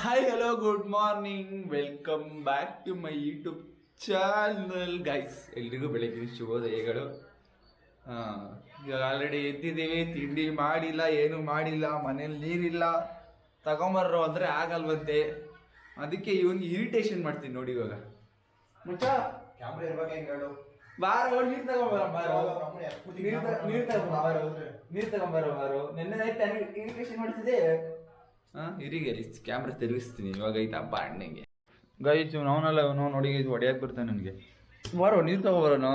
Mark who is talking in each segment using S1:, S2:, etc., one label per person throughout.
S1: Hi hello good morning welcome back to my YouTube channel guys. ಎಲ್ರಿಗೂ ಬೆಳಗಿನ ಶುಭೋದಯಗಳು. ಇವಾಗ already ಎದ್ದಿದ್ದೀವಿ, ತಿಂಡಿ ಮಾಡಿಲ್ಲ, ಏನು ಮಾಡಿಲ್ಲ, ಮನೇಲಿ ನೀರಿಲ್ಲ, ತಗೊಂಬರ್ರು ಅಂದರೆ ಆಗಲ್ವಂತೆ. ಅದಕ್ಕೆ ಇವನಿಗೆ ಇರಿಟೇಷನ್ ಮಾಡ್ತೀನಿ ನೋಡಿ. ಇವಾಗ ಮುಚ್ಚ
S2: ಕ್ಯಾಮ್ರಾ ಇರ್ಬೇಕು ಹೆಂಗೆ ಹೇಳು.
S1: ಬಾರೋ ನೀರು ತಗೊಂಬರೋ, ಬಾರೋ ನೀರು ತಗೊಂಬರೋ ಬಾರೋ. ನೆನ್ನೆ ಇರಿಟೇಷನ್ ಮಾಡ್ತಿದ್ದೆ. ಇರಿಗೆ ಕ್ಯಾಮ್ರಾ ತಿರುಗಿಸ್ತೀನಿ ಇವಾಗ. ಐತಾ ಹಬ್ಬ ಅಣ್ಣಂಗೆ ಗೈಸ್. ಅವನಲ್ಲ ಅವನು ನೋಡಿ, ಹೊಡೆಯಕ್ಕೆ ಬರ್ತಾನೆ ನನಗೆ. ಬಾರೋ ನೀರು ತಗೊಬರೋನು,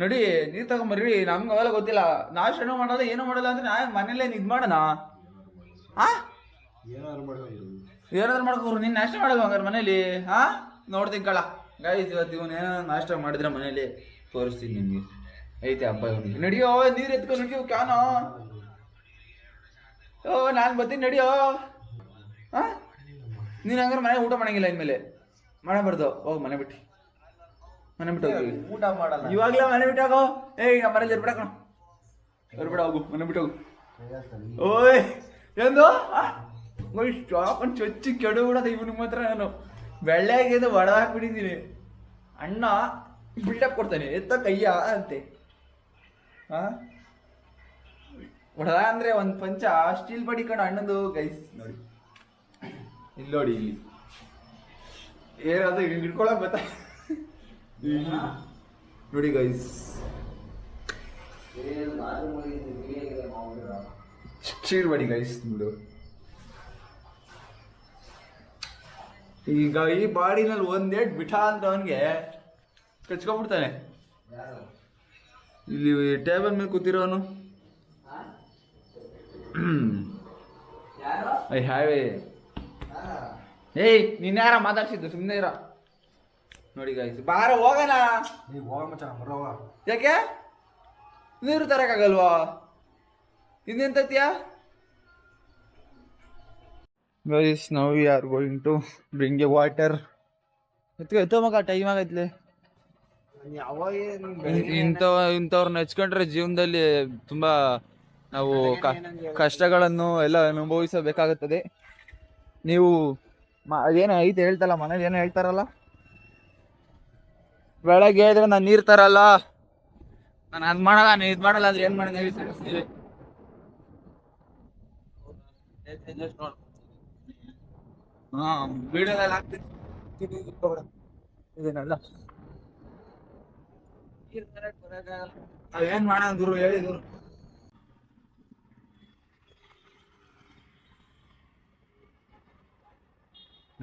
S1: ನೋಡಿ ನೀರು ತಗೊಂಬರ್ರಿ. ನಮ್ಗೆ ಅವೆಲ್ಲ ಗೊತ್ತಿಲ್ಲ. ನಾಷ್ಟನೂ ಮಾಡೋಲ್ಲ, ಏನೂ ಮಾಡಲ್ಲ ಅಂದ್ರೆ ನಾ ಮನೇಲೇ ಇದು ಮಾಡೋಣ. ಏನಾದ್ರು ಮಾಡ್ಕೋರು. ನೀನು ನಾಷ್ಟ ಮಾಡೋದು ಹಂಗಾರೆ ಮನೇಲಿ? ನೋಡ್ತೀನಿ ಕಳ ಗೈಸ್. ಇವತ್ತು ಇವನು ಏನೋ ನಾಷ್ಟ ಮಾಡಿದ್ರೆ ಮನೇಲಿ ತೋರಿಸ್ತೀನಿ ನಿಮಗೆ. ಐತೆ ಹಬ್ಬ ಇವನಿಗೆ. ನಡಿಯೋ ನೀರು ಎತ್ಕೊಂಡು ನಡಿಯೋ ಕ್ಯಾನೋ. ನಾನು ಬರ್ತೀನಿ ನಡಿಯೋ. ನೀನು ಹಂಗಾರೆ ಮನೆ ಊಟ ಮಾಡಂಗಿಲ್ಲ ಇನ್ಮೇಲೆ. ಮಾಡಬಾರ್ದು. ಹೋಗಿ ಮನೆ ಬಿಟ್ಟು ಹೋಗಿ
S2: ಊಟ ಮಾಡಲ್ಲ
S1: ಇವಾಗಲೇ. ಮನೆ ಬಿಟ್ಟು ಹೋಗೋ. ನಮ್ಮ ಮನೇಲಿ ಇರ್ಬಿಡಕಣ, ಇರ್ಬಿಡ, ಹೋಗು ಮನೆ ಬಿಟ್ಟು ಹೋಗು. ಓಯ್ ಎಂದು ಸ್ಟಾಪನ್ನು ಚೊಚ್ಚಿ ಕೆಡಬಿಡೋದು ಇವನಿಗೆ ಮಾತ್ರ. ನಾನು ಬೆಳ್ಳಗಿದ್ದು ಹೊಡೆದಾಕ್ಬಿಟ್ಟಿದ್ದೀನಿ. ಅಣ್ಣ ಬಿಲ್ಡಪ್ ಕೊಡ್ತಾನೆ, ಎತ್ತ ಕಯ್ಯ ಅಂತೆ. ಹೊಡೆದ ಅಂದರೆ ಒಂದು ಪಂಚ ಸ್ಟೀಲ್ ಬಡಿ ಕಣ ಅಣ್ಣಂದು ಗೈಸ್. ನೋಡಿ ಇಲ್ಲಿ ನೋಡಿ, ಇಲ್ಲಿ ಏನಾದ್ರು ಹಿಡ್ಕೊಳಕ್ ಬತ್ತ ನೋಡಿ ಗೈಸ್. ಸ್ಟೀಲ್ ಬಡಿ ಗೈಸ್ ನೋಡು. ಈಗ ಈ ಬಾಡಿನಲ್ಲಿ ಒಂದೇಟ್ ಬಿಠ ಅಂದ್ರೆ ಅವನಿಗೆ ಕಚ್ಕೊಂಡ್ಬಿಡ್ತಾನೆ. ಇಲ್ಲಿ ಟೇಬಲ್ ಮೇಲೆ ಕೂತಿರೋನು ಹಾವೇ. ಏಯ್ ನೀನ್ ಯಾರ ಮಾತಾಡ್ಸಿದ್ದು? ಸುಮ್ಮನೆ ಇರ. ನೋಡಿ ಗಾಯ್ಸ್, ಬಾರ ಹೋಗೋಣ. ಯಾಕೆ ನೀರು ತರಕಾಗಲ್ವಾ? ಇನ್ನೇನ್ ತತ್ಯಾ guys? Now we are going to bring a water. ಎತ್ತೋ ಮಗ, ಟೈಮ್ ಆಗೈತ್ಲೆ. ಇಂಥವ್ರನ್ನ ಹೆಚ್ಕೊಂಡ್ರೆ ಜೀವನದಲ್ಲಿ ತುಂಬಾ ನಾವು ಕಷ್ಟಗಳನ್ನು ಎಲ್ಲ ಅನುಭವಿಸಬೇಕಾಗುತ್ತದೆ. ನೀವು ಅದೇನೋ ಐತೆ ಹೇಳ್ತಲ್ಲ, ಮನೇಲಿ ಏನೋ ಹೇಳ್ತಾರಲ್ಲ, ಬೆಳಗ್ಗೆ ಇದ್ರೆ ನಾನು ನೀರು ತರಲ್ಲ, ನಾನು ಅದು ಮಾಡಲ್ಲ, ನಾನು ಇದು ಮಾಡಲ್ಲ ಅಂದ್ರೆ ಏನು ಮಾಡೋದು ಹೇಳಿ? ವಿಡಿಯೋದಲ್ಲಿ ಹಾಕ್ತೀನಿ ಇದನ್ನೆಲ್ಲ. ಏನ್ ಮಾಡೋಣ ಗುರು, ಹೇಳಿದ್ರು.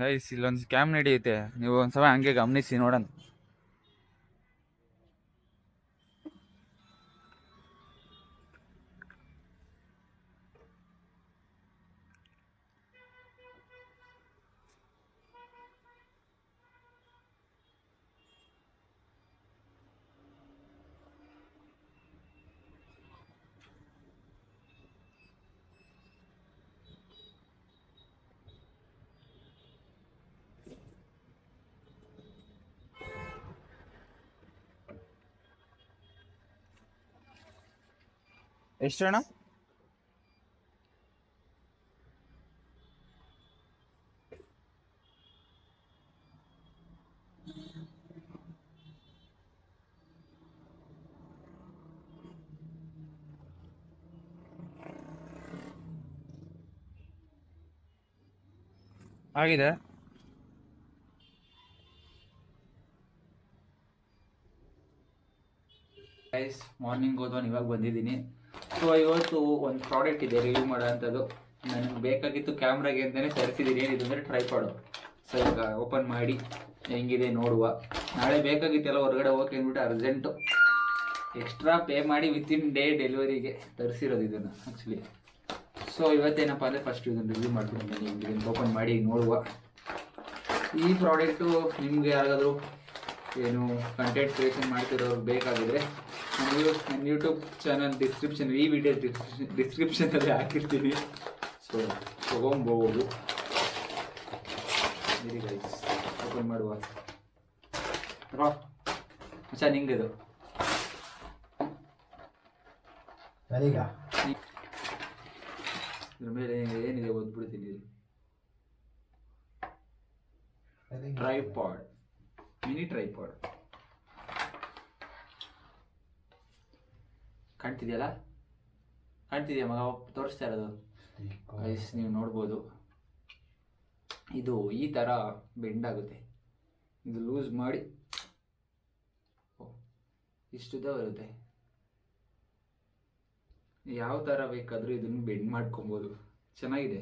S1: ಗೈಸ್ ಇಲ್ಲೊಂದು ಸ್ಕ್ಯಾಮ್ ನಡೆಯುತ್ತೆ, ನೀವು ಒಂದ್ಸಲ ಹಂಗೆ ಗಮನಿಸಿ ನೋಡೋಣ. ಎಷ್ಟು ಅಣ್ಣ? ಆಗಿದೆ. ಗೈಸ್ ಮಾರ್ನಿಂಗ್ ಹೋದವನು ಇವಾಗ ಬಂದಿದ್ದೀನಿ. ಸೊ ಇವತ್ತು ಒಂದು ಪ್ರಾಡಕ್ಟ್ ಇದೆ ರಿವ್ಯೂ ಮಾಡೋ ಅಂಥದ್ದು. ನನಗೆ ಬೇಕಾಗಿತ್ತು ಕ್ಯಾಮ್ರಾಗೆ ಅಂತಲೇ ತರಿಸಿದ್ದೀನಿ. ಏನಿದೆ ಅಂದರೆ ಟ್ರೈಪಾಡು. ಸೊ ಈಗ ಓಪನ್ ಮಾಡಿ ಹೆಂಗಿದೆ ನೋಡುವ. ನಾಳೆ ಬೇಕಾಗಿತ್ತೆಲ್ಲ ಹೊರಗಡೆ ಹೋಗಿ ಅಂದ್ಬಿಟ್ಟು ಅರ್ಜೆಂಟು ಎಕ್ಸ್ಟ್ರಾ ಪೇ ಮಾಡಿ ವಿತಿನ್ ಡೇ ಡೆಲಿವರಿಗೆ ತರಿಸಿರೋದು ಇದನ್ನು ಆ್ಯಕ್ಚುಲಿ. ಸೊ ಇವತ್ತೇನಪ್ಪ ಅಂದರೆ ಫಸ್ಟ್ ಇದನ್ನು ರಿವ್ಯೂ ಮಾಡ್ತೀನಿ. ಇದನ್ನು ಓಪನ್ ಮಾಡಿ ನೋಡುವ. ಈ ಪ್ರಾಡಕ್ಟು ನಿಮಗೆ ಯಾರಿಗಾದರೂ ಏನು ಕಂಟೆಂಟ್ ಕ್ರಿಯೇಷನ್ ಮಾಡ್ತಿರೋರು ಬೇಕಾಗಿದ್ರೆ ನನ್ನ ಯೂಟ್ಯೂಬ್ ಚಾನಲ್ ಡಿಸ್ಕ್ರಿಪ್ಷನ್, ಈ ವಿಡಿಯೋ ಡಿಸ್ಕ್ರಿಪ್ಷನಲ್ಲಿ ಹಾಕಿರ್ತೀನಿ. ಸೊ ತೊಗೊಂಬೋದು. ಗೈಸ್ ಓಪನ್ ಮಾಡುವ. ಅಚ್ಚಾ ನಿಂಗೆ ಇದ್ರ ಮೇಲೆ ಏನಿದೆ ಓದ್ಬಿಡ್ತೀನಿ. ಟ್ರೈಪಾಡ್, ಮಿನಿ ಟ್ರೈಪಾಡ್ ಕಾಣ್ತಿದೆಯಲ್ಲ, ಕಾಣ್ತಿದೆಯಾ ಮಗ? ತೋರಿಸ್ತಾ ಇರೋದು ಗೈಸ್ ನೀವು ನೋಡ್ಬೋದು. ಇದು ಈ ಥರ ಬೆಂಡ್ ಆಗುತ್ತೆ. ಇದು ಲೂಸ್ ಮಾಡಿ ಇಷ್ಟುದ್ದ ಬರುತ್ತೆ. ಯಾವ ಥರ ಬೇಕಾದರೂ ಇದನ್ನು ಬೆಂಡ್ ಮಾಡ್ಕೊಬೋದು. ಚೆನ್ನಾಗಿದೆ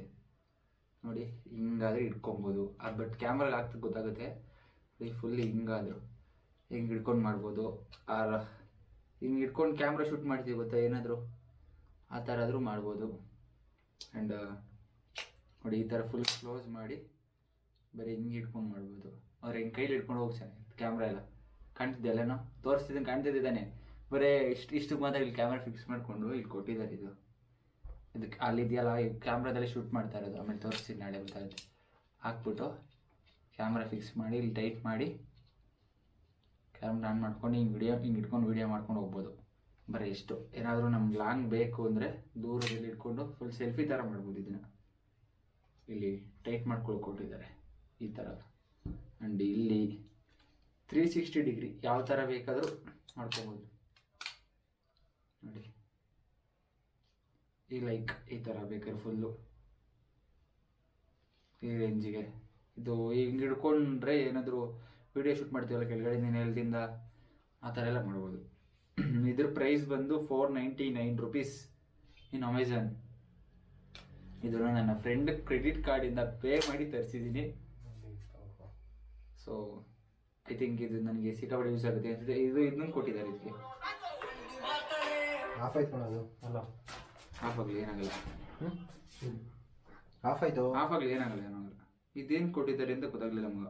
S1: ನೋಡಿ, ಹಿಂಗಾದ್ರೆ ಇಟ್ಕೊಬೋದು. ಅದು ಬಟ್ ಕ್ಯಾಮ್ರಾಗೆ ಆಗ್ತದೆ ಗೊತ್ತಾಗುತ್ತೆ. ಈ ಫುಲ್ ಹಿಂಗಾದ್ರು ಹಿಂಗೆ ಹಿಡ್ಕೊಂಡು ಮಾಡ್ಬೋದು. ಹಿಂಗೆ ಇಟ್ಕೊಂಡು ಕ್ಯಾಮ್ರಾ ಶೂಟ್ ಮಾಡ್ತೀವಿ ಗೊತ್ತಾ, ಏನಾದರೂ ಆ ಥರ ಆದರೂ ಮಾಡ್ಬೋದು. ಆ್ಯಂಡ್ ನೋಡಿ ಈ ಥರ ಫುಲ್ ಕ್ಲೋಸ್ ಮಾಡಿ ಬರೀ ಹಿಂಗೆ ಇಟ್ಕೊಂಡು ಮಾಡ್ಬೋದು. ಅವ್ರು ಹಿಂಗೆ ಕೈಲಿ ಇಟ್ಕೊಂಡು ಹೋಗಿ ಚೆನ್ನಾಗಿತ್ತು. ಕ್ಯಾಮ್ರಾ ಎಲ್ಲ ಕಾಣ್ತಿದ್ದೆಲ್ಲನೋ ತೋರಿಸ್ತಿದ್ದೀನಿ, ಕಾಣ್ತಿದ್ದಾನೆ. ಬರೀ ಇಷ್ಟಕ್ಕೆ ಮಾತ್ರ ಇಲ್ಲಿ ಕ್ಯಾಮ್ರಾ ಫಿಕ್ಸ್ ಮಾಡಿಕೊಂಡು ಇಲ್ಲಿ ಕೊಟ್ಟಿದ್ದಾರೆ. ಇದಕ್ಕೆ ಅಲ್ಲಿದೆಯಲ್ಲ, ಈ ಕ್ಯಾಮ್ರಾದಲ್ಲಿ ಶೂಟ್ ಮಾಡ್ತಾ ಇರೋದು. ಆಮೇಲೆ ತೋರಿಸ್ತೀನಿ, ನಾಳೆ ಗೊತ್ತಾಗುತ್ತೆ. ಹಾಕ್ಬಿಟ್ಟು ಕ್ಯಾಮ್ರಾ ಫಿಕ್ಸ್ ಮಾಡಿ ಇಲ್ಲಿ ಟೈಟ್ ಮಾಡಿ ಕ್ಯಾಮ್ರಾ ಆನ್ ಮಾಡ್ಕೊಂಡು ಹಿಂಗೆ ಇಟ್ಕೊಂಡು ವೀಡಿಯೋ ಮಾಡ್ಕೊಂಡು ಹೋಗ್ಬೋದು. ಬರೀ ಇಷ್ಟು. ಏನಾದರೂ ನಮ್ಗೆ ಲಾಂಗ್ ಬೇಕು ಅಂದರೆ ದೂರದಲ್ಲಿ ಇಟ್ಕೊಂಡು ಫುಲ್ ಸೆಲ್ಫಿ ಥರ ಮಾಡ್ಬೋದು. ಇದನ್ನು ಇಲ್ಲಿ ಟೈಟ್ ಮಾಡ್ಕೊಳ್ಳಿ ಕೊಟ್ಟಿದ್ದಾರೆ ಈ ಥರ. ಆ್ಯಂಡ್ ಇಲ್ಲಿ 360 ಡಿಗ್ರಿ ಯಾವ ಥರ ಬೇಕಾದರೂ ಮಾಡ್ಕೋಬೋದು ನೋಡಿ. ಈ ಲೈಕ್ ಈ ಥರ ಬೇಕಾದ್ರೆ ಫುಲ್ಲು ಈ ರೇಂಜಿಗೆ. ಇದು ಹಿಂಗೆ ಹಿಡ್ಕೊಂಡ್ರೆ ಏನಾದರೂ ವಿಡಿಯೋ ಶೂಟ್ ಮಾಡ್ತೀವಲ್ಲ ಕೆಳಗಡೆ ನೆಲದಿಂದ, ಆ ಥರ ಎಲ್ಲ ಮಾಡ್ಬೋದು. ಇದ್ರ ಪ್ರೈಸ್ ಬಂದು 499 ರುಪೀಸ್ ಇನ್ ಅಮೆಝಾನ್. ಇದನ್ನು ನನ್ನ ಫ್ರೆಂಡ್ ಕ್ರೆಡಿಟ್ ಕಾರ್ಡಿಂದ ಪೇ ಮಾಡಿ ತರಿಸಿದ್ದೀನಿ. ಸೊ ಐ ಥಿಂಕ್ ಇದು ನನಗೆ ಸಿಕ್ಕಾಪಟ್ಟೆ ಯೂಸ್ ಆಗುತ್ತೆ ಅನಿಸುತ್ತೆ. ಇದನ್ನು ಕೊಟ್ಟಿದ್ದಾರೆ. ಇದಕ್ಕೆ
S2: ಆಫ್ ಆಯ್ತು ಮಾಡೋದು ಅಲ್ಲ,
S1: ಆಫ್ ಆಗಲಿ ಏನಾಗಲ್ಲ,
S2: ಆಫ್ ಆಯ್ತು,
S1: ಆಫ್ ಆಗಲಿ ಏನಾಗಲ್ಲ. ಇದೇನು ಕೊಟ್ಟಿದ್ದಾರೆ ಅಂತ ಗೊತ್ತಾಗಲಿಲ್ಲ ಮಗ.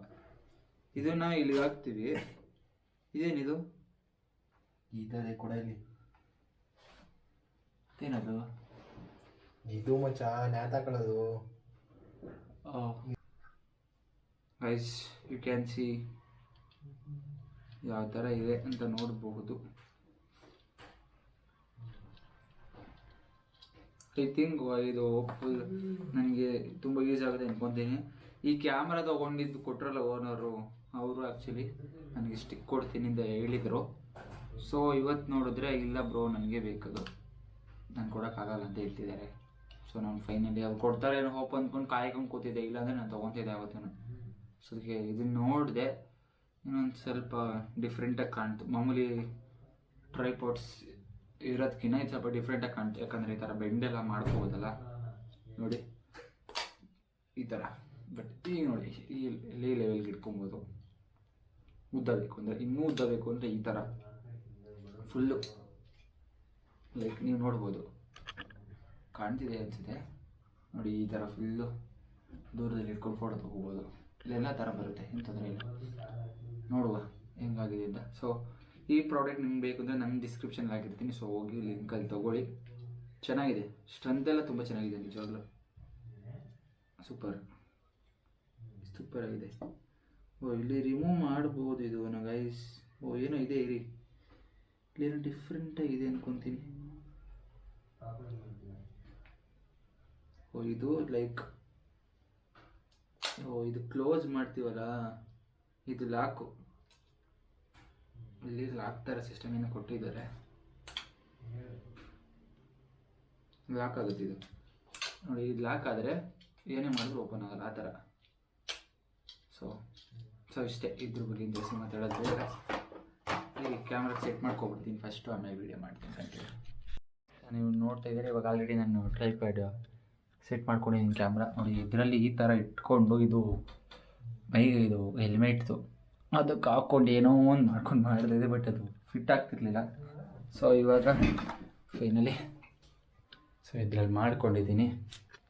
S1: ಇದನ್ನ ಇಲ್ಲಿ ಹಾಕ್ತೀವಿ. ಇದೇನಿದು?
S2: ಇದೇ ಕೂಡ ಇಲ್ಲಿ
S1: ಏನದು?
S2: ಇದು ಮಚ್ಚ ನ್ಯಾತಾಕೊಳ್ಳೋದು.
S1: ಗೈಸ್ ಯು ಕ್ಯಾನ್ ಸಿ ಯಾವ ಥರ ಇದೆ ಅಂತ ನೋಡಬಹುದು. ಐ ಥಿಂಕ್ ಇದು ಫುಲ್ ನನಗೆ ತುಂಬ ಯೂಸ್ ಆಗುತ್ತೆ ಅನ್ಕೊತೀನಿ. ಈ ಕ್ಯಾಮ್ರಾ ತೊಗೊಂಡಿದ್ದು ಕೊಟ್ಟರಲ್ಲ ಓನರು, ಅವರು ಆ್ಯಕ್ಚುಲಿ ನನಗೆ ಸ್ಟಿಕ್ ಕೊಡ್ತೀನಿ ಅಂತ ಹೇಳಿದರು. ಸೊ ಇವತ್ತು ನೋಡಿದ್ರೆ ಇಲ್ಲ ಬ್ರೋ ನನಗೆ ಬೇಕದು, ನಾನು ಕೊಡೋಕ್ಕಾಗಲ್ಲ ಅಂತ ಹೇಳ್ತಿದ್ದಾರೆ. ಸೊ ನಾನು ಫೈನಲಿ ಅವ್ರು ಕೊಡ್ತಾರೆ ಏನೋ ಹೋಪ್ ಅಂದ್ಕೊಂಡು ಕಾಯ್ಕೊಂಡು ಕೂತಿದ್ದೆ. ಇಲ್ಲಾಂದರೆ ನಾನು ತೊಗೊತಿದ್ದೆ ಯಾವತ್ತೂ. ಸೊ ಅದಕ್ಕೆ ಇದನ್ನು ನೋಡಿದೆ, ಇನ್ನೊಂದು ಸ್ವಲ್ಪ ಡಿಫ್ರೆಂಟಾಗಿ ಕಾಣ್ತು. ಮಾಮೂಲಿ ಟ್ರೈಪಾಡ್ಸ್ ಇರೋದಕ್ಕಿಂತ ಇದು ಸ್ವಲ್ಪ ಡಿಫ್ರೆಂಟಾಗಿ ಕಾಣ್ತು. ಯಾಕಂದರೆ ಈ ಥರ ಬೆಂಡೆಲ್ಲ ಮಾಡ್ಕೋಬೋದಲ್ಲ ನೋಡಿ ಈ ಥರ. ಬಟ್ ಈಗ ನೋಡಿ ಈ ಲೆವೆಲ್ಗೆ ಇಟ್ಕೊಬೋದು. ಉದ್ದ ಬೇಕು ಅಂದರೆ, ಇನ್ನೂ ಉದ್ದ ಬೇಕು ಅಂದರೆ ಈ ಥರ ಫುಲ್ಲು ಲೈಕ್ ನೀವು ನೋಡ್ಬೋದು, ಕಾಣ್ತಿದೆ ಅನಿಸುತ್ತೆ ನೋಡಿ. ಈ ಥರ ಫುಲ್ಲು ದೂರದಲ್ಲಿ ಇಟ್ಕೊಂಡು ಫೋಟೋ ತೊಗೋಬೋದು. ಇಲ್ಲೆಲ್ಲ ಥರ ಬರುತ್ತೆ, ಏನು ತೊಂದರೆ ಇಲ್ಲ. ನೋಡುವ ಹೆಂಗಾಗಿದೆ ಅಂತ. ಸೊ ಈ ಪ್ರಾಡಕ್ಟ್ ನಿಮ್ಗೆ ಬೇಕು ಅಂದರೆ ನಾನು ಡಿಸ್ಕ್ರಿಪ್ಷನ್ಗೆ ಹಾಕಿರ್ತೀನಿ. ಸೊ ಹೋಗಿ ಲಿಂಕಲ್ಲಿ ತೊಗೊಳ್ಳಿ. ಚೆನ್ನಾಗಿದೆ, ಸ್ಟ್ರೆಂತ್ ಎಲ್ಲ ತುಂಬ ಚೆನ್ನಾಗಿದೆ ನಿಜವಾಗ್ಲೂ. ಸೂಪರ್ ಆಗಿದೆ. ಇಲ್ಲಿ ರಿಮೂವ್ ಮಾಡ್ಬೋದು ಇದು ಗೈಸ್. ಏನೋ ಇದೆ ಇರಿ, ಇಲ್ಲೇನೋ ಡಿಫ್ರೆಂಟಾಗಿದೆ ಅನ್ಕೊತೀನಿ. ಇದು ಲೈಕ್ ಇದು ಕ್ಲೋಸ್ ಮಾಡ್ತೀವಲ್ಲ, ಇದು ಲಾಕು. ಇಲ್ಲಿ ಲಾಕ್ ಥರ ಸಿಸ್ಟಮ್ ಏನೋ ಕೊಟ್ಟಿದ್ದಾರೆ. ಲಾಕ್ ಆಗುತ್ತೆ ಇದು ನೋಡಿ. ಇದು ಲಾಕ್ ಆದರೆ ಏನೇ ಮಾಡಿದ್ರು ಓಪನ್ ಆಗಲ್ಲ ಆ ಥರ. ಸೊ ಇಷ್ಟೇ ಇದ್ರ ಬಗ್ಗೆ ಜಾಸ್ತಿ ಮಾತಾಡೋದು ಬೇಡ. ಈಗ ಕ್ಯಾಮ್ರಾ ಸೆಟ್ ಮಾಡ್ಕೊಬಿಡ್ತೀನಿ ಫಸ್ಟು, ಆಮೇಲೆ ವೀಡಿಯೋ ಮಾಡ್ತೀನಿ ಅಂತೇಳಿ. ನೀವು ನೋಡ್ತಾ ಇದ್ದೀರಿ ಇವಾಗ ಆಲ್ರೆಡಿ ನಾನು ಟ್ರೈಪ್ಯಾಡ್ ಸೆಟ್ ಮಾಡ್ಕೊಂಡಿದ್ದೀನಿ ಕ್ಯಾಮ್ರಾ ನೋಡಿ. ಇದರಲ್ಲಿ ಈ ಥರ ಇಟ್ಕೊಂಡು ಇದು ಮೈಗೆ ಇದು ಹೆಲ್ಮೆಟ್ದು ಅದಕ್ಕೆ ಹಾಕ್ಕೊಂಡು ಏನೋ ಒಂದು ಮಾಡ್ಕೊಂಡು ಮಾಡ್ತಿದ್ದೆ. ಬಟ್ ಅದು ಫಿಟ್ ಆಗ್ತಿರ್ಲಿಲ್ಲ. ಸೊ ಇವಾಗ ಫೈನಲಿ ಇದರಲ್ಲಿ ಮಾಡ್ಕೊಂಡಿದ್ದೀನಿ.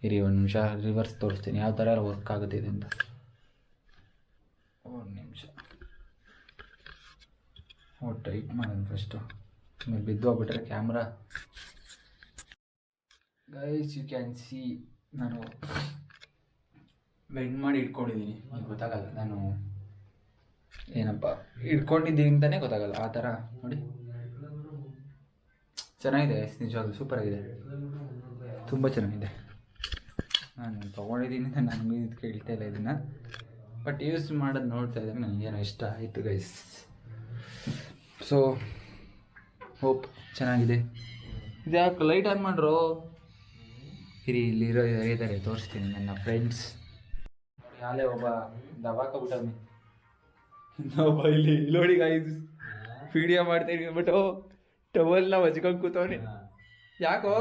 S1: ಇರಿ ಒಂದು ನಿಮಿಷ ರಿವರ್ಸ್ ತೋರಿಸ್ತೀನಿ ಯಾವ ಥರ ವರ್ಕ್ ಆಗುತ್ತೆ ಇದು ಅಂತ. ಒಂದು ನಿಮಿಷ ಟೈಟ್ ಮಾಡೋಣ ಫಸ್ಟು, ಆಮೇಲೆ ಬಿದ್ದು ಹೋಗ್ಬಿಟ್ರೆ camera. Guys you can see ನಾನು ಬೆಂಡ್ ಮಾಡಿ ಇಟ್ಕೊಂಡಿದ್ದೀನಿ. ಈಗ ಗೊತ್ತಾಗಲ್ಲ ನಾನು ಏನಪ್ಪ ಇಟ್ಕೊಂಡಿದ್ದೀನಿ ಅಂತಲೇ ಗೊತ್ತಾಗಲ್ಲ ಆ ಥರ ನೋಡಿ. ಚೆನ್ನಾಗಿದೆ ನಿಜವಾಗ್ಲೂ, ಸೂಪರಾಗಿದೆ, ತುಂಬ ಚೆನ್ನಾಗಿದೆ. ನಾನು ತೊಗೊಂಡಿದ್ದೀನಿ ಅಂತ ನನಗೂ ಇದು ಕೇಳ್ತಾ ಇಲ್ಲ ಇದನ್ನು. ಬಟ್ ಯೂಸ್ ಮಾಡೋದು ನೋಡ್ತಾ ಇದ್ದರೆ ನನಗೇನೋ ಇಷ್ಟ ಆಯಿತು ಗೈಸ್. ಸೊ ಹೋಪ್ ಚೆನ್ನಾಗಿದೆ. ಇದು ಯಾಕೆ ಲೈಟ್ ಆನ್ ಮಾಡ್ರು? ಇಲ್ಲಿರೋ ಇದ್ದಾರೆ ತೋರಿಸ್ತೀನಿ ನನ್ನ ಫ್ರೆಂಡ್ಸ್. ನೋಡಿ ಆಲೇ ಒಬ್ಬ ದವಾಕಬಿಟ್ಟವನಿ, ಇನ್ನೊಬ್ಬ ಇಲ್ಲಿ ನೋಡಿ ಗಾಯ್ಸ್ ವಿಡಿಯೋ ಮಾಡ್ತೀನಿ ಅಂದ್ಬಿಟ್ಟು ಟವಲ್ನ ಹೊಚ್ಕೊಂಡು ಕೂತವನಿ. ಯಾಕೋ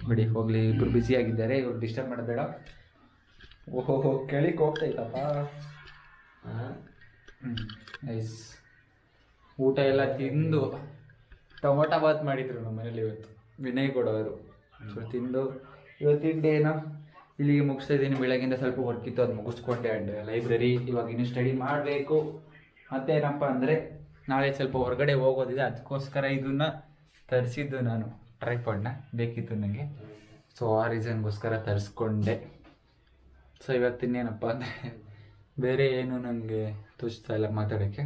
S1: ಬಿಡಿ ಹೋಗ್ಲಿ, ಇಬ್ರು ಬ್ಯುಸಿ ಆಗಿದ್ದಾರೆ, ಇವ್ರು ಡಿಸ್ಟರ್ಬ್ ಮಾಡಬೇಡ. ಓಹೋ ಕೆಳಗೆ ಹೋಗ್ತೈತಪ್ಪ. ನೈಸ್. ಊಟ ಎಲ್ಲ ತಿಂದು ಟೊಮೊಟೊ ಬಾತ್ ಮಾಡಿದ್ರು ನಮ್ಮ ಮನೇಲಿ ಇವತ್ತು, ವಿನಯ್ ಕೊಡೋರು. ಸೊ ತಿಂದು ಇವತ್ತಿನ ಡೇನ ಇಲ್ಲಿಗೆ ಮುಗಿಸ್ತಾ ಇದ್ದೀನಿ. ಬೆಳಗ್ಗಿಂದ ಸ್ವಲ್ಪ ವರ್ಕ್ ಇತ್ತು, ಅದು ಮುಗಿಸ್ಕೊಂಡೆ. ಆ್ಯಂಡ್ ಲೈಬ್ರರಿ ಇವಾಗ ಇನ್ನೂ ಸ್ಟಡಿ ಮಾಡಬೇಕು. ಮತ್ತೇನಪ್ಪ ಅಂದರೆ ನಾಳೆ ಸ್ವಲ್ಪ ಹೊರಗಡೆ ಹೋಗೋದಿದೆ, ಅದಕ್ಕೋಸ್ಕರ ಇದನ್ನು ತರಿಸಿದ್ದು ನಾನು. ಟ್ರೈಪಾಡ್ನ ಬೇಕಿತ್ತು ನನಗೆ, ಸೊ ಆ ರೀಸನ್ಗೋಸ್ಕರ ತರಿಸ್ಕೊಂಡೆ. ಸೊ ಇವತ್ತಿನೇನಪ್ಪ ಅಂದರೆ ಬೇರೆ ಏನು ನನಗೆ ತೋಚ್ತಾ ಇಲ್ಲ ಮಾತಾಡೋಕ್ಕೆ.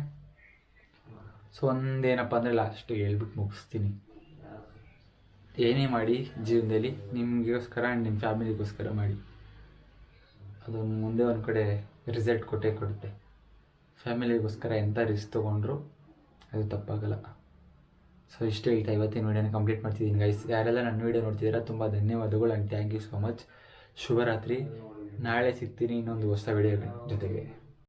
S1: ಸೊ ಒಂದೇನಪ್ಪ ಅಂದರೆ ಲಾಸ್ಟಿಗೆ ಹೇಳ್ಬಿಟ್ಟು ಮುಗಿಸ್ತೀನಿ. ಏನೇ ಮಾಡಿ ಜೀವನದಲ್ಲಿ ನಿಮಗೋಸ್ಕರ ಆ್ಯಂಡ್ ನಿಮ್ಮ ಫ್ಯಾಮಿಲಿಗೋಸ್ಕರ ಮಾಡಿ, ಅದು ಮುಂದೆ ಒಂದು ಕಡೆ ರಿಸಲ್ಟ್ ಕೊಟ್ಟೇ ಕೊಡುತ್ತೆ. ಫ್ಯಾಮಿಲಿಗೋಸ್ಕರ ಎಂಥ ರಿಸ್ಕ್ ತೊಗೊಂಡ್ರು ಅದು ತಪ್ಪಾಗಲ್ಲ. ಸೊ ಇಷ್ಟು ಹೇಳ್ತಾ ಇವತ್ತಿನ ವೀಡಿಯೋನ ಕಂಪ್ಲೀಟ್ ಮಾಡ್ತಿದ್ದೀನಿ ಗೈಸ್. ಯಾರೆಲ್ಲ ನನ್ನ ವೀಡಿಯೋ ನೋಡ್ತಿದ್ದೀರಾ ತುಂಬ ಧನ್ಯವಾದಗಳು and thank you so much. ಶುಭರಾತ್ರಿ. ನಾಳೆ ಸಿಗ್ತೀನಿ ಇನ್ನೊಂದು ಹೊಸ ವೀಡಿಯೋ ಜೊತೆಗೆ.